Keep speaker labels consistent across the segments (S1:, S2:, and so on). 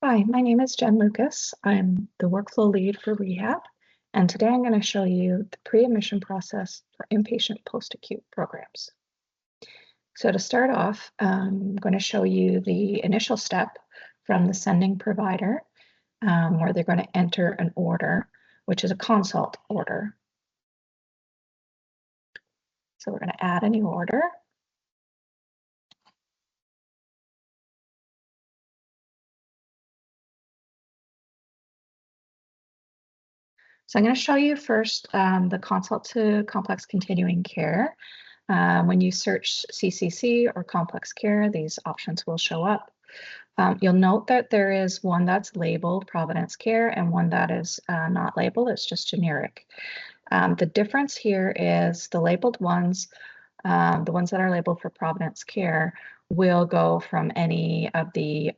S1: Hi, my name is Jen Lucas. I'm the workflow lead for rehab, and today I'm going to show you the pre-admission process for inpatient post-acute programs. So to start off, I'm going to show you the initial step from the sending provider, where they're going to enter an order, which is a consult order. So we're going to add a new order. So I'm going to show you first the consult to complex continuing care. When you search CCC or complex care, these options will show up. You'll note that there is one that's labeled Providence Care and one that is not labeled, it's just generic. The difference here is the labeled ones, the ones that are labeled for Providence Care, will go from any of the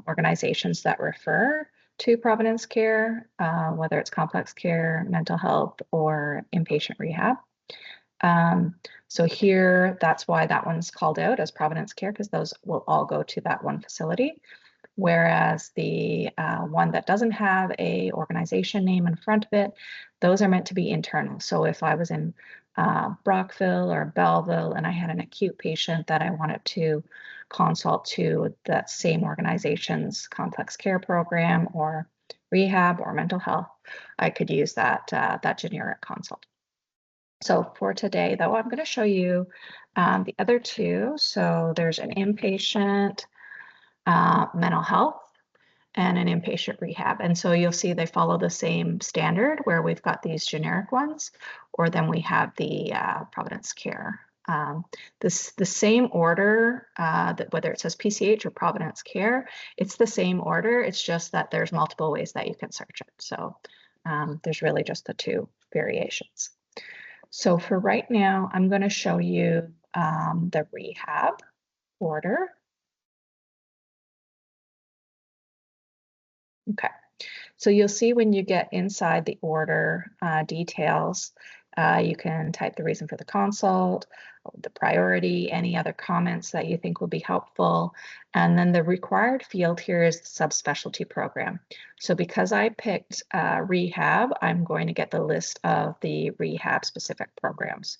S1: organizations that refer to Providence Care, whether it's complex care, mental health, or inpatient rehab. So here, that's why that one's called out as Providence Care, because those will all go to that one facility. Whereas the one that doesn't have a organization name in front of it, those are meant to be internal. So if I was in Brockville or Belleville and I had an acute patient that I wanted to consult to that same organization's complex care program or rehab or mental health, I could use that generic consult. So for today, though, I'm going to show you the other two. So there's an inpatient mental health and an inpatient rehab. And so you'll see they follow the same standard where we've got these generic ones, or then we have the Providence Care. The same order, that whether it says PCH or Providence Care, it's the same order. It's just that there's multiple ways that you can search it. So there's really just the two variations. So for right now, I'm going to show you the rehab order. Okay, so you'll see when you get inside the order details, you can type the reason for the consult, the priority, any other comments that you think will be helpful. And then the required field here is the subspecialty program. So because I picked rehab, I'm going to get the list of the rehab specific programs.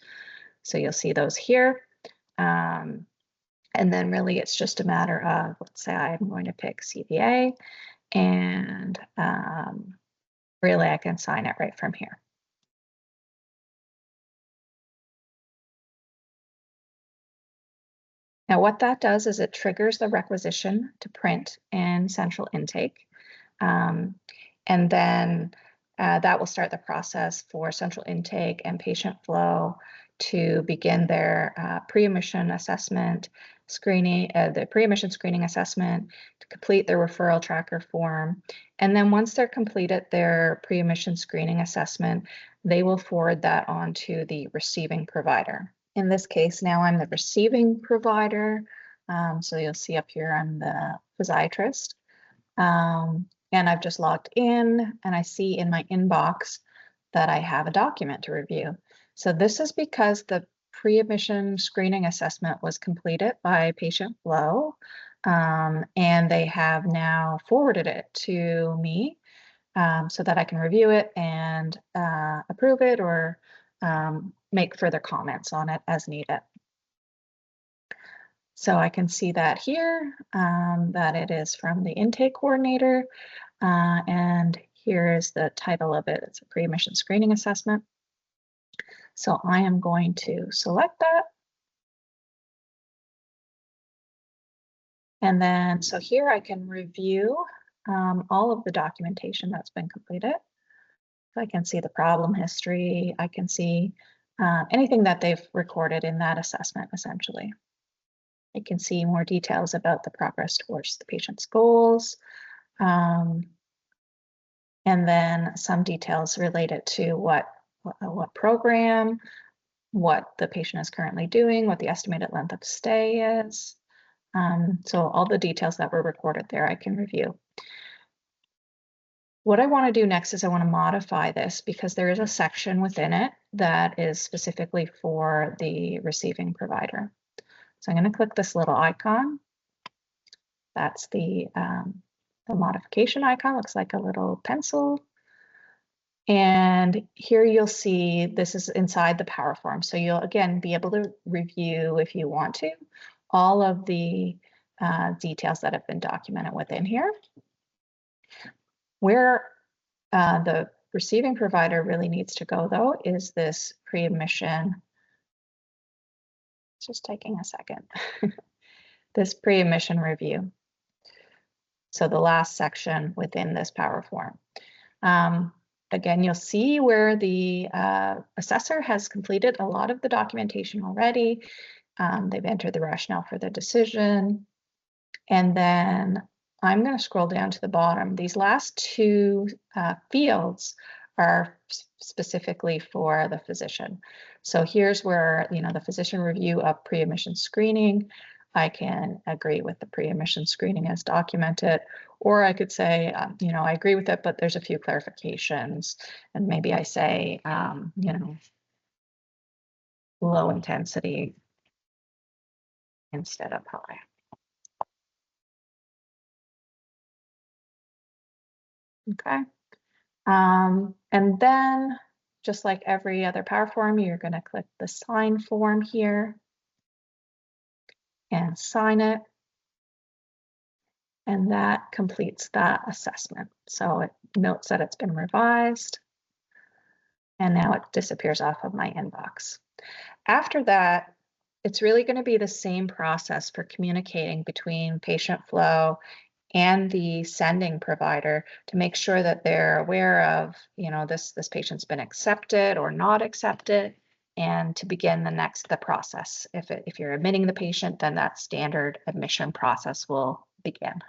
S1: So you'll see those here. And then really it's just a matter of, let's say I'm going to pick CVA, and really I can sign it right from here. Now what that does is it triggers the requisition to print in central intake. And then that will start the process for central intake and patient flow to begin their pre-admission assessment screening, the pre-admission screening assessment, to complete their referral tracker form. And then once they're completed their pre-admission screening assessment, they will forward that on to the receiving provider. In this case, now I'm the receiving provider. So you'll see up here, I'm the physiatrist. And I've just logged in and I see in my inbox that I have a document to review. So this is because the pre-admission screening assessment was completed by Patient Flow, and they have now forwarded it to me so that I can review it and approve it or make further comments on it as needed. So I can see that here, that it is from the intake coordinator, and here is the title of it. It's a pre-admission screening assessment. So I am going to select that. And then, so here I can review all of the documentation that's been completed. So I can see the problem history. I can see anything that they've recorded in that assessment, essentially. I can see more details about the progress towards the patient's goals. And then some details related to what program, what the patient is currently doing, what the estimated length of stay is. So all the details that were recorded there, I can review. What I want to do next is I want to modify this because there is a section within it that is specifically for the receiving provider. So I'm going to click this little icon. That's the The modification icon looks like a little pencil. And here you'll see this is inside the Power Form. So you'll, again, be able to review, if you want to, all of the details that have been documented within here. Where the receiving provider really needs to go, though, is this pre-admission. It's just taking a second. This pre-admission review. So the last section within this Power Form. Again, you'll see where the assessor has completed a lot of the documentation already. They've entered the rationale for the decision. And then I'm going to scroll down to the bottom. These last two fields are specifically for the physician. So here's where, the physician review of pre-admission screening. I can agree with the pre-admission screening as documented, or I could say, I agree with it, but there's a few clarifications. And maybe I say, low intensity instead of high. Okay. And then, just like every other Power Form, you're going to click the sign form here and sign it. And that completes that assessment. So it notes that it's been revised. And now it disappears off of my inbox. After that, it's really going to be the same process for communicating between patient flow and the sending provider to make sure that they're aware of, this patient's been accepted or not accepted, and to begin the process. If you're admitting the patient, then that standard admission process will begin.